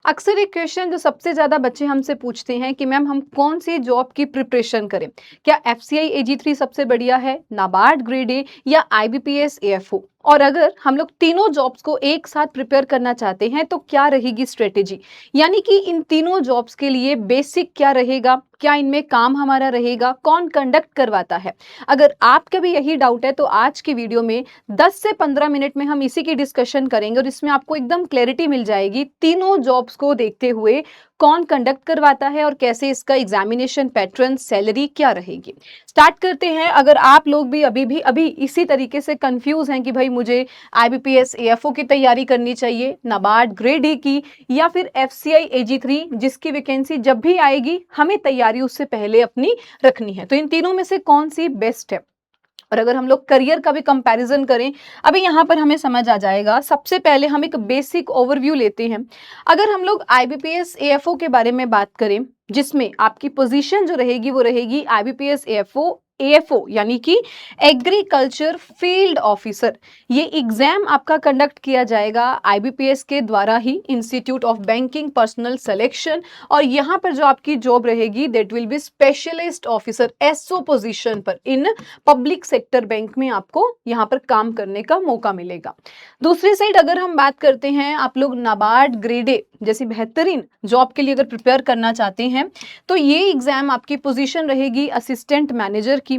अक्सर एक क्वेश्चन जो सबसे ज़्यादा बच्चे हमसे पूछते हैं कि मैम हम कौन सी जॉब की प्रिपरेशन करें? क्या एफसीआई एजी3 सबसे बढ़िया है, नाबार्ड ग्रेड ए या आईबीपीएस एएफओ? और अगर हम लोग तीनों जॉब्स को एक साथ प्रिपेयर करना चाहते हैं तो क्या रहेगी स्ट्रेटेजी? यानी कि इन तीनों जॉब्स के लिए बेसिक क्या रहेगा, क्या इनमें काम हमारा रहेगा, कौन कंडक्ट करवाता है? अगर आपका भी यही डाउट है तो आज की वीडियो में 10 से 15 मिनट में हम इसी की डिस्कशन करेंगे और इसमें आपको एकदम क्लैरिटी मिल जाएगी तीनों जॉब्स को देखते हुए कौन कंडक्ट करवाता है और कैसे इसका एग्जामिनेशन पैटर्न, सैलरी क्या रहेगी। स्टार्ट करते हैं। अगर आप लोग भी अभी इसी तरीके से कंफ्यूज हैं कि भाई मुझे आईबीपीएस एएफओ की तैयारी करनी चाहिए, नाबार्ड ग्रेड ए की या फिर एफसीआई एजी3 जिसकी वैकेंसी जब भी आएगी हमें तैयारी उससे पहले अपनी रखनी है, तो इन तीनों में से कौन सी बेस्ट है? और अगर हम लोग करियर का भी कंपैरिजन करें, अभी यहाँ पर हमें समझ आ जाएगा। सबसे पहले हम एक बेसिक ओवरव्यू लेते हैं। अगर हम लोग आईबीपीएस एएफओ के बारे में बात करें, जिसमें आपकी पोजीशन जो रहेगी वो रहेगी आईबीपीएस एएफओ एएफओ यानी कि एग्रीकल्चर फील्ड ऑफिसर। ये एग्जाम आपका कंडक्ट किया जाएगा आईबीपीएस के द्वारा ही, institute of banking personnel selection. और यहाँ पर जो आपकी जॉब रहेगी that will be specialist officer, SO position पर इन पब्लिक सेक्टर बैंक में आपको यहाँ पर काम करने का मौका मिलेगा। दूसरी साइड अगर हम बात करते हैं, आप लोग नाबार्ड ग्रेड ए जैसी बेहतरीन जॉब के लिए अगर प्रिपेयर करना चाहते हैं तो ये एग्जाम आपकी पोजीशन रहेगी असिस्टेंट मैनेजर की।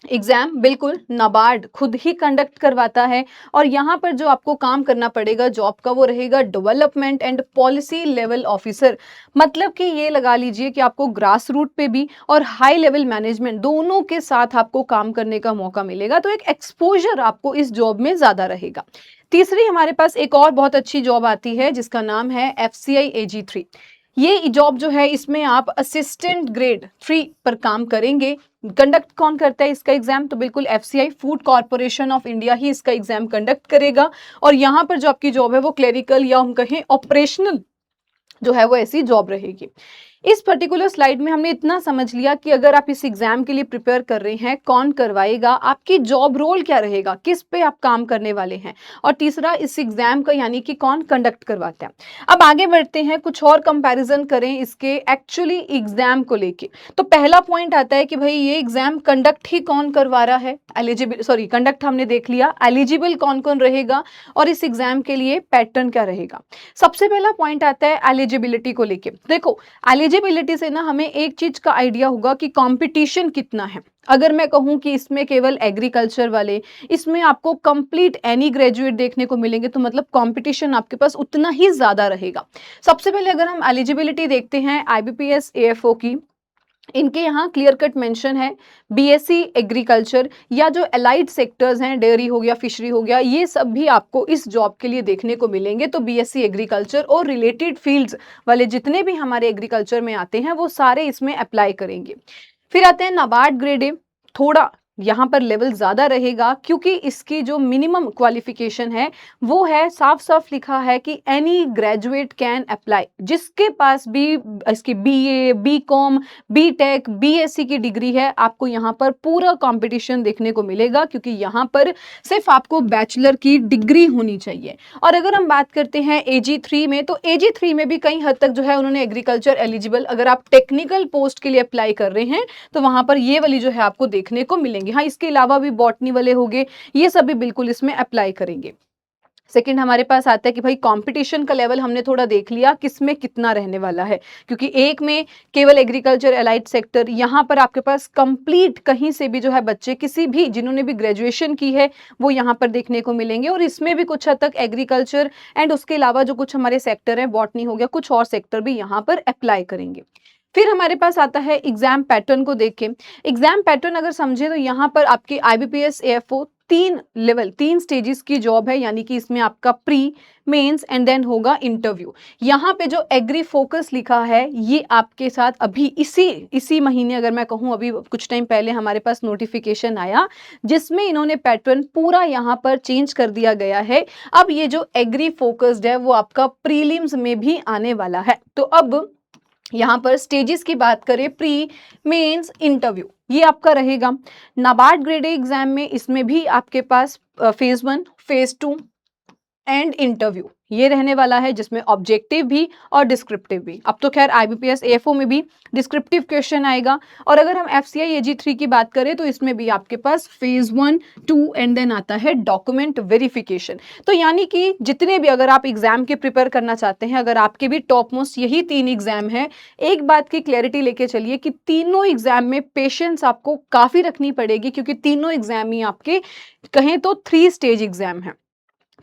एग्जाम बिल्कुल नाबार्ड खुद ही कंडक्ट करवाता है और यहाँ पर जो आपको काम करना पड़ेगा जॉब का वो रहेगा development and policy level officer. मतलब कि ये लगा लीजिए कि आपको ग्रास रूट पे भी और हाई लेवल मैनेजमेंट दोनों के साथ आपको काम करने का मौका मिलेगा, तो एक एक्सपोजर आपको इस जॉब में ज्यादा रहेगा। तीसरी हमारे पास एक और बहुत अच्छी जॉब आती है जिसका नाम है एफसीआई एजी3। ये जॉब जो है इसमें आप असिस्टेंट ग्रेड 3 पर काम करेंगे। कंडक्ट कौन करता है इसका एग्जाम? तो बिल्कुल FCI food corporation of India ही इसका एग्जाम कंडक्ट करेगा। और यहाँ पर जो आपकी जॉब है वो क्लेरिकल या हम कहें ऑपरेशनल जो है वो ऐसी जॉब रहेगी। इस पर्टिकुलर स्लाइड में हमने इतना समझ लिया कि अगर आप इस एग्जाम के लिए प्रिपेयर कर रहे हैं, कौन करवाएगा, आपकी जॉब रोल क्या रहेगा, किस पे आप काम करने वाले हैं, और तीसरा इस एग्जाम का यानी कि कौन कंडक्ट करवाता है। अब आगे बढ़ते हैं, कुछ और कंपैरिजन करें इसके एक्चुअली एग्जाम को लेके। तो पहला पॉइंट आता है कि भाई ये एग्जाम कंडक्ट ही कौन करवा रहा है, कंडक्ट हमने देख लिया, एलिजिबल कौन कौन रहेगा और इस एग्जाम के लिए पैटर्न क्या रहेगा। सबसे पहला पॉइंट आता है एलिजिबिलिटी को लेके। देखो एलिजिबिलिटी से ना हमें एक चीज का आइडिया होगा कि कंपटीशन कितना है। अगर मैं कहूं कि इसमें केवल एग्रीकल्चर वाले, इसमें आपको कंप्लीट एनी ग्रेजुएट देखने को मिलेंगे, तो मतलब कंपटीशन आपके पास उतना ही ज्यादा रहेगा। सबसे पहले अगर हम एलिजिबिलिटी देखते हैं आईबीपीएस एएफओ की, इनके यहाँ क्लियर कट मेंशन है बीएससी एग्रीकल्चर या जो एलाइड सेक्टर्स हैं, डेयरी हो गया, फिशरी हो गया, ये सब भी आपको इस जॉब के लिए देखने को मिलेंगे। तो बीएससी एग्रीकल्चर और रिलेटेड फील्ड्स वाले जितने भी हमारे एग्रीकल्चर में आते हैं वो सारे इसमें अप्लाई करेंगे। फिर आते हैं नाबार्ड ग्रेड ए। थोड़ा यहाँ पर लेवल ज्यादा रहेगा क्योंकि इसकी जो मिनिमम क्वालिफिकेशन है वो है, साफ साफ लिखा है कि एनी ग्रेजुएट कैन अप्लाई। जिसके पास भी इसकी बीए, बीकॉम, बीटेक, बीएससी की डिग्री है, आपको यहाँ पर पूरा कंपटीशन देखने को मिलेगा क्योंकि यहाँ पर सिर्फ आपको बैचलर की डिग्री होनी चाहिए। और अगर हम बात करते हैं एजी3 में, तो एजी3 में भी कई हद तक जो है उन्होंने एग्रीकल्चर एलिजिबल, अगर आप टेक्निकल पोस्ट के लिए अप्लाई कर रहे हैं तो वहां पर ये वाली जो है आपको देखने को मिलेंगे। हाँ, इसके अलावा भी बॉटनी वाले हो गए, ये सब भी बिल्कुल इसमें अप्लाई करेंगे। सेकंड हमारे पास आता है कि भाई कंपटीशन का लेवल हमने थोड़ा देख लिया किसमें कितना रहने वाला है, क्योंकि एक में केवल एग्रीकल्चर एलाइड सेक्टर, यहाँ पर आपके पास कंप्लीट कहीं से भी जो है बच्चे किसी भी जिन्होंने भी ग्रेजुएशन की है वो यहाँ पर देखने को मिलेंगे। और इसमें भी कुछ हद तक एग्रीकल्चर एंड उसके अलावा जो कुछ हमारे सेक्टर है, बॉटनी हो गया, कुछ और सेक्टर भी यहाँ पर अप्लाई करेंगे। फिर हमारे पास आता है एग्जाम पैटर्न को देख के। एग्जाम पैटर्न अगर समझे तो यहाँ पर आपकी आईबीपीएस एएफओ 3 स्टेजेस की जॉब है, यानी कि इसमें आपका प्री, मेंस एंड देन होगा इंटरव्यू। यहाँ पे जो एग्री फोकस लिखा है ये आपके साथ अभी इसी महीने, अगर मैं कहूँ अभी कुछ टाइम पहले हमारे पास नोटिफिकेशन आया जिसमें इन्होंने पैटर्न पूरा यहाँ पर चेंज कर दिया गया है। अब ये जो एग्री फोकस्ड है वो आपका प्रीलिम्स में भी आने वाला है। तो अब यहाँ पर स्टेजेस की बात करें, प्री, मेंस, इंटरव्यू, ये आपका रहेगा। नाबार्ड ग्रेड ए एग्जाम में इसमें भी आपके पास फेज 1, फेज 2 एंड इंटरव्यू, ये रहने वाला है, जिसमें ऑब्जेक्टिव भी और डिस्क्रिप्टिव भी। अब तो खैर आईबीपीएस एएफओ में भी डिस्क्रिप्टिव क्वेश्चन आएगा। और अगर हम एफसीआई एजी3 की बात करें तो इसमें भी आपके पास फेज 1, 2 एंड देन आता है डॉक्यूमेंट वेरिफिकेशन। तो यानी कि जितने भी अगर आप एग्जाम के प्रिपेयर करना चाहते हैं, अगर आपके भी टॉप मोस्ट यही 3 एग्जाम है, एक बात की क्लैरिटी लेके चलिए कि तीनों एग्जाम में पेशेंस आपको काफी रखनी पड़ेगी, क्योंकि तीनों एग्जाम ही आपके कहें तो 3 स्टेज एग्जाम है,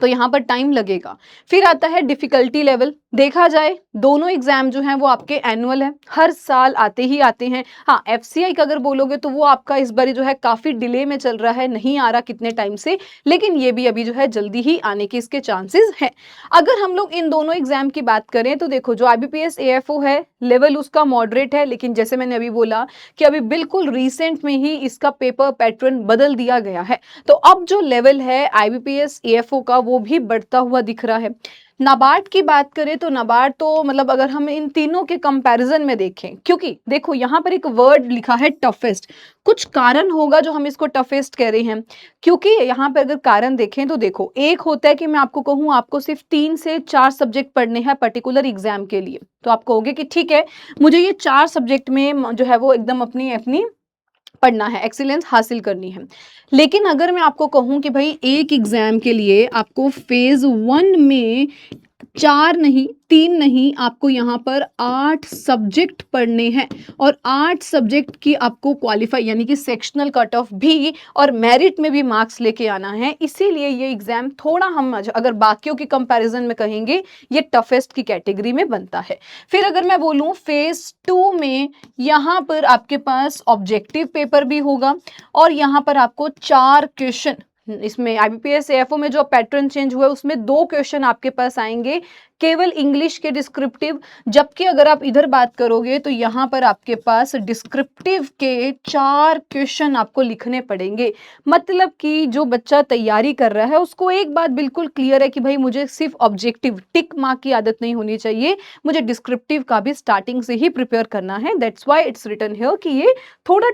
तो यहाँ पर टाइम लगेगा। फिर आता है डिफिकल्टी लेवल। देखा जाए दोनों एग्जाम जो हैं वो आपके एनुअल है, हर साल आते ही आते हैं। हाँ, एफसीआई का अगर बोलोगे तो वो आपका इस बार जो है काफी डिले में चल रहा है, नहीं आ रहा कितने टाइम से, लेकिन ये भी अभी जो है जल्दी ही आने के इसके चांसेस हैं। अगर हम लोग इन दोनों एग्जाम की बात करें तो देखो, जो आईबीपीएस एएफओ है लेवल उसका मॉडरेट है, लेकिन जैसे मैंने अभी बोला कि अभी बिल्कुल रिसेंट में ही इसका पेपर पैटर्न बदल दिया गया है, तो अब जो लेवल है आईबीपीएस एएफओ का वो भी बढ़ता हुआ दिख रहा है। नाबार्ड की बात करें तो नाबार्ड तो मतलब अगर हम इन तीनों के कंपैरिजन में देखें, क्योंकि देखो यहाँ पर एक वर्ड लिखा है टफेस्ट, कुछ कारण होगा जो हम इसको टफेस्ट कह रहे हैं। क्योंकि यहाँ पर अगर कारण देखें तो देखो, एक होता है कि मैं आपको कहूँ आपको सिर्फ 3 से 4 सब्जेक्ट पढ़ने हैं पर्टिकुलर एग्जाम के लिए, तो आप कहोगे कि ठीक है मुझे ये 4 सब्जेक्ट में जो है वो एकदम अपनी अपनी पढ़ना है, एक्सीलेंस हासिल करनी है। लेकिन अगर मैं आपको कहूं कि भाई एक एग्जाम के लिए आपको फेज 1 में 4 नहीं, 3 नहीं, आपको यहाँ पर 8 सब्जेक्ट पढ़ने हैं, और 8 सब्जेक्ट की आपको क्वालिफाई यानी कि सेक्शनल कट ऑफ भी और मेरिट में भी मार्क्स लेके आना है। इसीलिए ये एग्जाम थोड़ा हम अगर बाकियों की कंपैरिजन में कहेंगे ये टफेस्ट की कैटेगरी में बनता है। फिर अगर मैं बोलूं फेज 2 में यहाँ पर आपके पास ऑब्जेक्टिव पेपर भी होगा, और यहाँ पर आपको 4 क्वेश्चन, इसमें आईबीपीएस एएफओ में जो पैटर्न चेंज हुआ है उसमें 2 क्वेश्चन आपके पास आएंगे केवल इंग्लिश के डिस्क्रिप्टिव, जबकि अगर आप इधर बात करोगे तो यहाँ पर आपके पास डिस्क्रिप्टिव के 4 क्वेश्चन आपको लिखने पड़ेंगे। मतलब कि जो बच्चा तैयारी कर रहा है उसको एक बात बिल्कुल क्लियर है कि भाई मुझे सिर्फ ऑब्जेक्टिव टिक मार्क की आदत नहीं होनी चाहिए, मुझे डिस्क्रिप्टिव का भी स्टार्टिंग से ही प्रिपेयर करना है। That's why it's written here कि ये थोड़ा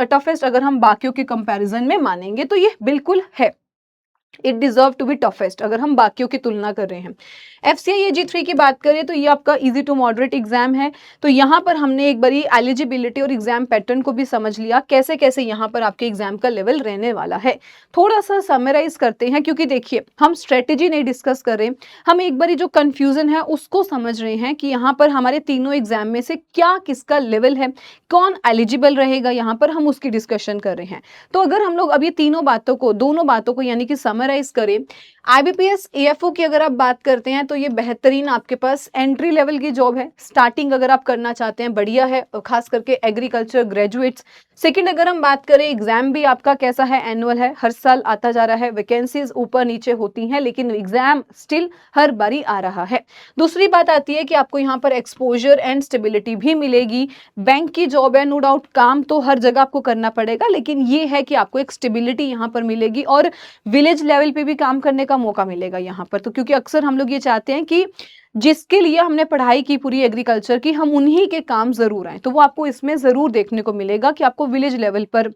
टफेस्ट अगर हम बाकियों के कंपैरिजन में मानेंगे तो ये बिल्कुल है, it deserve to be toughest अगर हम बाकियों की तुलना कर रहे हैं। एफसीआई एजी3 की बात करें तो ये आपका इजी टू मॉडरेट एग्जाम है। तो यहाँ पर हमने एक बारी एलिजिबिलिटी और एग्जाम पैटर्न को भी समझ लिया, कैसे कैसे यहाँ पर आपके एग्जाम का लेवल रहने वाला है। थोड़ा सा समराइज करते हैं, क्योंकि देखिए हम स्ट्रेटेजी नहीं डिस्कस कर रहे, हम एक बारी जो कंफ्यूजन है उसको समझ रहे हैं कि यहाँ पर हमारे तीनों एग्जाम में से क्या किसका लेवल है, कौन एलिजिबल रहेगा, यहाँ पर हम उसकी डिस्कशन कर रहे हैं। तो अगर हम लोग अब ये दोनों बातों को यानी कि समराइज करें, आईबीपीएस एएफओ की अगर आप बात करते हैं तो ये बेहतरीन आपके पास एंट्री लेवल की जॉब है। स्टार्टिंग अगर आप करना चाहते हैं बढ़िया है, खास करके एग्रीकल्चर ग्रेजुएट्स। सेकंड अगर हम बात करें, एग्जाम भी आपका कैसा है, एनुअल है, हर साल आता जा रहा है, वैकेंसीज ऊपर नीचे होती हैं लेकिन एग्जाम स्टिल हर बारी आ रहा है। दूसरी बात आती है कि आपको यहाँ पर एक्सपोजर एंड स्टेबिलिटी भी मिलेगी। बैंक की जॉब है, नो डाउट काम तो हर जगह आपको करना पड़ेगा, लेकिन ये है कि आपको एक स्टेबिलिटी यहाँ पर मिलेगी और विलेज लेवल पे भी काम करने का मौका मिलेगा यहाँ पर। तो क्योंकि अक्सर हम लोग ये चाहते हैं कि जिसके लिए हमने पढ़ाई की पूरी एग्रीकल्चर की, हम उन्हीं के काम जरूर आए, तो वो आपको इसमें जरूर देखने को मिलेगा कि आपको विलेज लेवल पर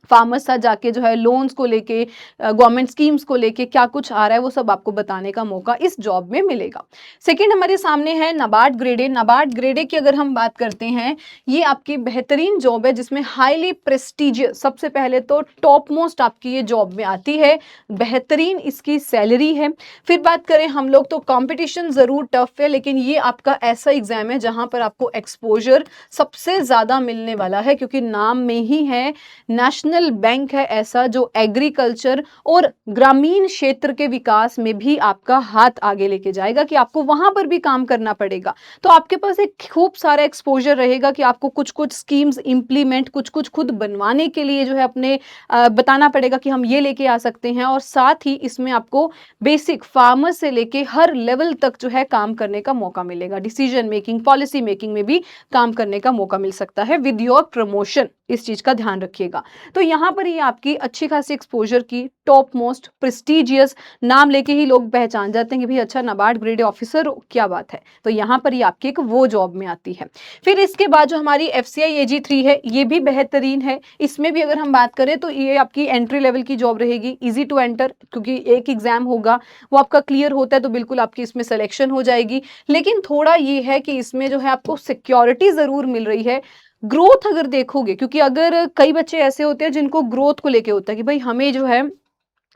फार्मर्स साथ जाके जो है लोन्स को लेके, गवर्नमेंट स्कीम्स को लेके क्या कुछ आ रहा है वो सब आपको बताने का मौका इस जॉब में मिलेगा। सेकंड हमारे सामने है NABARD grade A. NABARD grade A की अगर हम बात करते हैं, ये आपकी बेहतरीन जॉब है जिसमें हाईली प्रेस्टिजियस, सबसे पहले तो टॉप मोस्ट आपकी ये जॉब में आती है, बेहतरीन इसकी सैलरी है। फिर बात करें हम लोग तो कंपटीशन जरूर टफ है, लेकिन ये आपका ऐसा एग्जाम है जहां पर आपको एक्सपोजर सबसे ज्यादा मिलने वाला है, क्योंकि नाम में ही है नेशनल बैंक है ऐसा जो एग्रीकल्चर और ग्रामीण क्षेत्र के विकास में भी आपका हाथ आगे लेके जाएगा, कि आपको वहां पर भी काम करना पड़ेगा। तो आपके पास एक खूब सारा एक्सपोजर रहेगा कि आपको कुछ कुछ स्कीम्स इंप्लीमेंट, कुछ कुछ खुद बनवाने के लिए जो है अपने बताना पड़ेगा कि हम ये लेके आ सकते हैं। और साथ ही इसमें आपको बेसिक फार्मर से लेके हर लेवल तक जो है काम करने का मौका मिलेगा, डिसीजन मेकिंग, पॉलिसी मेकिंग में भी काम करने का मौका मिल सकता है विद योर प्रमोशन। इस चीज़ का ध्यान रखिएगा। तो यहाँ पर ये आपकी अच्छी खासी एक्सपोज़र की टॉप मोस्ट प्रेस्टीजियस नाम लेके ही लोग पहचान जाते हैं कि भई अच्छा नाबार्ड ग्रेड ए ऑफ़िसर हो, क्या बात है। तो यहाँ पर ये आपकी एक वो जॉब में आती है। फिर इसके बाद जो हमारी एफसीआई एजी 3 है, ये भी बेहतरीन है। इसमें भी अगर हम बात करें तो ये आपकी एंट्री लेवल की जॉब रहेगी, ईज़ी टू एंटर, क्योंकि एक एग्ज़ाम होगा, वो आपका क्लियर होता है तो बिल्कुल आपकी इसमें सिलेक्शन हो जाएगी। लेकिन थोड़ा ये है कि इसमें जो है आपको सिक्योरिटी ज़रूर मिल रही है। ग्रोथ अगर देखोगे, क्योंकि अगर कई बच्चे ऐसे होते हैं जिनको ग्रोथ को लेके होता है कि भई हमें जो है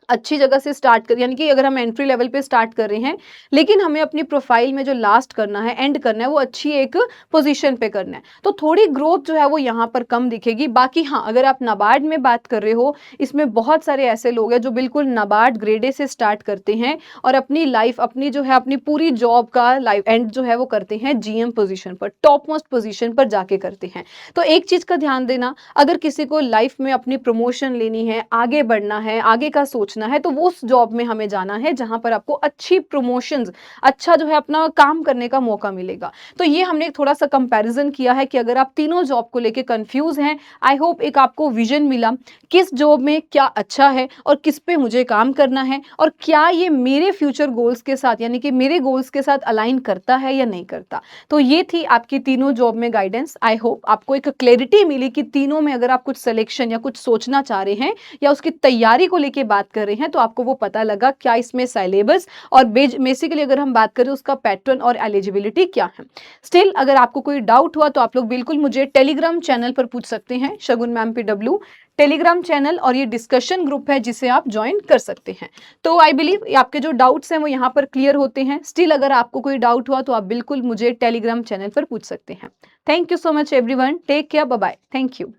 अच्छी जगह से स्टार्ट कर, यानी कि अगर हम एंट्री लेवल पे स्टार्ट कर रहे हैं, लेकिन हमें अपनी प्रोफाइल में जो लास्ट करना है, एंड करना है, वो अच्छी एक पोजीशन पे करना है, तो थोड़ी ग्रोथ जो है वो यहाँ पर कम दिखेगी। बाकी हाँ, अगर आप नाबार्ड में बात कर रहे हो, इसमें बहुत सारे ऐसे लोग हैं जो बिल्कुल नाबार्ड ग्रेड ए से स्टार्ट करते हैं और अपनी लाइफ, अपनी जो है अपनी पूरी जॉब का लाइफ एंड जो है वो करते हैं जीएम पोजीशन पर, टॉप मोस्ट पोजीशन पर जाके करते हैं। तो एक चीज का ध्यान देना, अगर किसी को लाइफ में अपनी प्रमोशन लेनी है, आगे बढ़ना है, आगे का सोचना है, तो वो उस जॉब में हमें जाना है जहां पर आपको अच्छी प्रमोशंस, अच्छा जो है अपना काम करने का मौका मिलेगा। तो ये हमने थोड़ा सा कंपैरिजन किया है कि अगर आप तीनों जॉब को लेके कंफ्यूज हैं, आई होप एक आपको विजन मिला किस जॉब में क्या अच्छा है और किस पे मुझे काम करना है, और क्या ये मेरे फ्यूचर गोल्स के साथ, यानी कि मेरे गोल्स के साथ अलाइन करता है या नहीं करता। तो ये थी आपकी तीनों जॉब में गाइडेंस। आई होप आपको एक क्लैरिटी मिली कि तीनों में अगर आप कुछ सिलेक्शन या कुछ सोचना चाह रहे हैं या उसकी तैयारी को लेके बात कर रहे हैं, तो आपको वो पता लगा क्या इसमें सिलेबस और बेसिकली अगर हम बात करें उसका पैटर्न और एलिजिबिलिटी क्या है। स्टिल अगर आपको कोई डाउट हुआ तो आप लोग बिल्कुल मुझे टेलीग्राम चैनल पर पूछ सकते हैं, शगुन मैम PW टेलीग्राम चैनल, और ये डिस्कशन ग्रुप है जिसे आप ज्वाइन कर सकते हैं। तो आई बिलीव आपके जो डाउट्स हैं वो यहाँ पर क्लियर होते हैं। स्टिल अगर आपको कोई डाउट हुआ तो आप बिल्कुल मुझे टेलीग्राम चैनल पर पूछ सकते हैं। Thank you so much everyone, take care, bye bye, thank you.